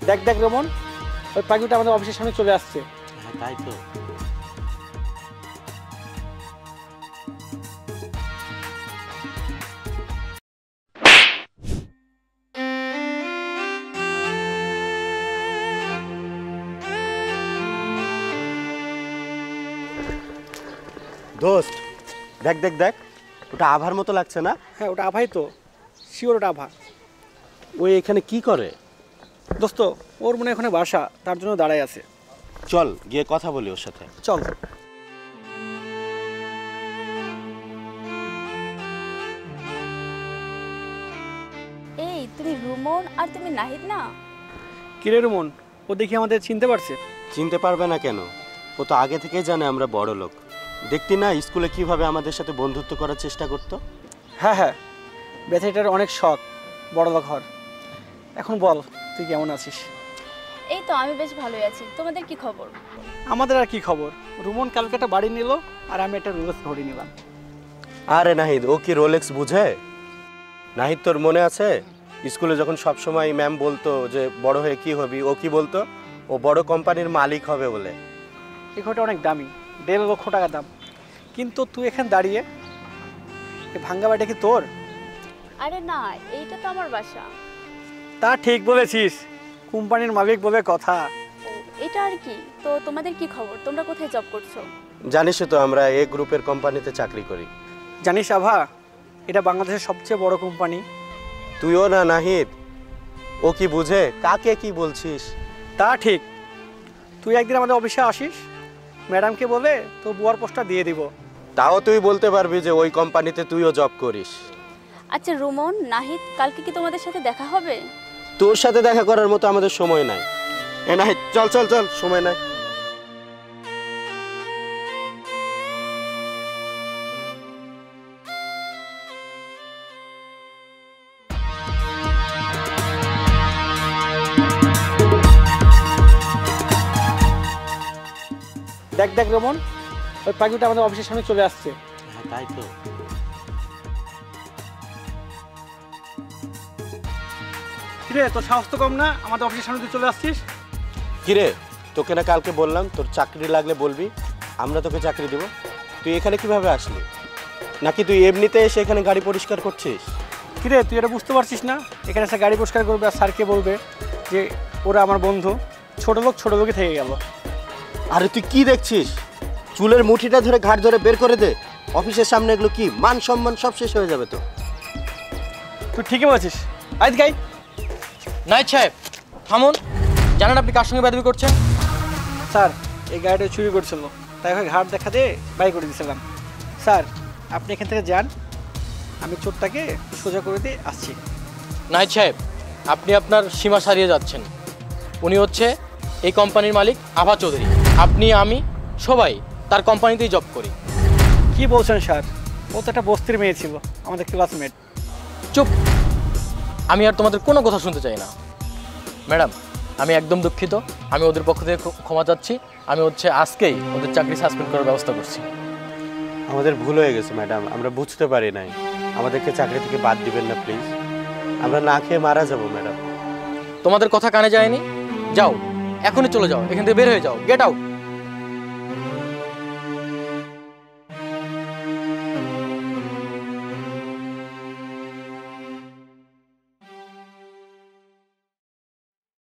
দেখ দেখ রমন, ওই পাখিটা আমাদের অফিসের সামনে চলে আসছে। হ্যাঁ তাই তো। দোস্ত দেখ দেখ দেখ, ওটা আভার মতো লাগছে না? হ্যাঁ ওটা আভাই তো, শিওর ওটা আভা। ওই এখানে কি করে? দোস্ত ওর মনে হয় এখানে বাসা, তার জন্য দাঁড়ায় আছে। চল গিয়ে কথা বলি ওর সাথে। চল। এই তুমি রুমন আর তুমি নাহিদ না? কিরে রুমন, ও দেখি আমাদের চিনতে পারছে? চিনতে পারবে না কেন? ও তো আগে থেকেই জানে আমরা বড় লোক। দেখতি না স্কুলে কিভাবে আমাদের সাথে বন্ধুত্ব করার চেষ্টা করতো? হ্যাঁ হ্যাঁ, বেচারিটার অনেক শখ বড় লোক হওয়ার। এখন বল তুই কেমন আছিস? এই তো আমি বেশ ভালোই আছি। তোমাদের কি খবর? আমাদের আর কি খবর, রুমন কালকে একটা বাড়ি নিল আর আমি একটা রোলেক্স ঘড়ি নিলাম। আরে নাহিদ, ও কি রোলেক্স বুঝে? নাহিদ তোর মনে আছে স্কুলে যখন সব সময় ম্যাম বলতো যে বড় হয়ে কি হবি, ও কি বলতো? ও বড় কোম্পানির মালিক হবে বলে। এই ঘড়িটা অনেক দামি, 1.5 লক্ষ টাকা দাম। কিন্তু তুই এখানে দাঁড়িয়ে, এই ভাঙ্গা বাড়িটা কি তোর? আরে না, এইটা তো আমার বাসা। তা ঠিক বলেছিস, কোম্পানির মালিক বলে কথা। ও এটা আর কি? তো তোমাদের কি খবর? তোমরা কোথায় জব করছো? জানিস তো আমরা এ গ্রুপের কোম্পানিতে চাকরি করি। জানিস আভা, এটা বাংলাদেশের সবচেয়ে বড় কোম্পানি। তুইও না নাহিদ, ও কি বুঝে? কাকে কি বলছিস? তা ঠিক, তুই একদিন আমাদের অফিসে আসিস, ম্যাডামকে বলে তোর বুয়ার পোস্টটা দিয়ে দিব। তাও তুই বলতে পারবি যে ওই কোম্পানিতে তুইও জব করিস। আচ্ছা রুমন, নাহিদ, কালকে কি তোমাদের সাথে দেখা হবে? তোর সাথে দেখা করার মতো আমাদের সময় নাই। এ নাহিদ চল চল চল, সময় নাই। দেখ দেখ রমন, ওই পাখিটা আমাদের অফিসের সামনে চলে আসছে। হ্যাঁ তাই তো। কিরে তোর সাহস তো কম না, আমাদের অফিসের সামনে তুই চলে আসছিস? কিরে, তোকে না কালকে বললাম তোর চাকরি লাগলে বলবি, আমরা তোকে চাকরি দেব। তুই এখানে কিভাবে আসলি? নাকি তুই এমনিতে এসে এখানে গাড়ি পরিষ্কার করছিস? কিরে তুই এটা বুঝতে পারছিস না? এখানে এসে গাড়ি পরিষ্কার করবে আর স্যারকে বলবে যে ওরা আমার বন্ধু, ছোট লোকই থেকে গেল। আরে তুই কি দেখছিস? চুলের মুঠিটা ধরে ঘাট ধরে বের করে দে। অফিসের সামনে এগুলো কি মান সম্মান সব শেষ হয়ে যাবে তো। তুই ঠিকই বলছিস। আজ গাই নাহিদ সাহেব থামুন, জানেন আপনি কার সঙ্গে বেয়াদবি করছেন? স্যার, এই গাড়িটা চুরি করছিল, তাই ওই ঘাট দেখা দিয়ে বাই করে দিয়েছিলাম। স্যার আপনি এখান থেকে যান, আমি চোরটাকে সোজা করে দিয়ে আসছি। নাহিদ সাহেব, আপনি আপনার সীমা ছাড়িয়ে যাচ্ছেন। উনি হচ্ছে এই কোম্পানির মালিক আভা চৌধুরী। আপনি আমি সবাই তার কোম্পানিতেই জব করি। কি বলছেন স্যার? ও তো একটা বস্তির মেয়ে ছিল, আমাদের ক্লাসমেট। চুপ, আমি আর তোমাদের কোনো কথা শুনতে চাই না। ম্যাডাম, আমি একদম দুঃখিত, আমি ওদের পক্ষ থেকে ক্ষমা চাচ্ছি। আমি হচ্ছে আজকেই ওদের চাকরি সাসপেন্ড করার ব্যবস্থা করছি। আমাদের ভুল হয়ে গেছে ম্যাডাম, আমরা বুঝতে পারি নাই। আমাদেরকে চাকরি থেকে বাদ দিবেন না প্লিজ, আমরা না খেয়ে মারা যাব ম্যাডাম। তোমাদের কথা কানে যায়নি? যাও, এখনই চলে যাও, এখান থেকে বের হয়ে যাও, গেট আউট।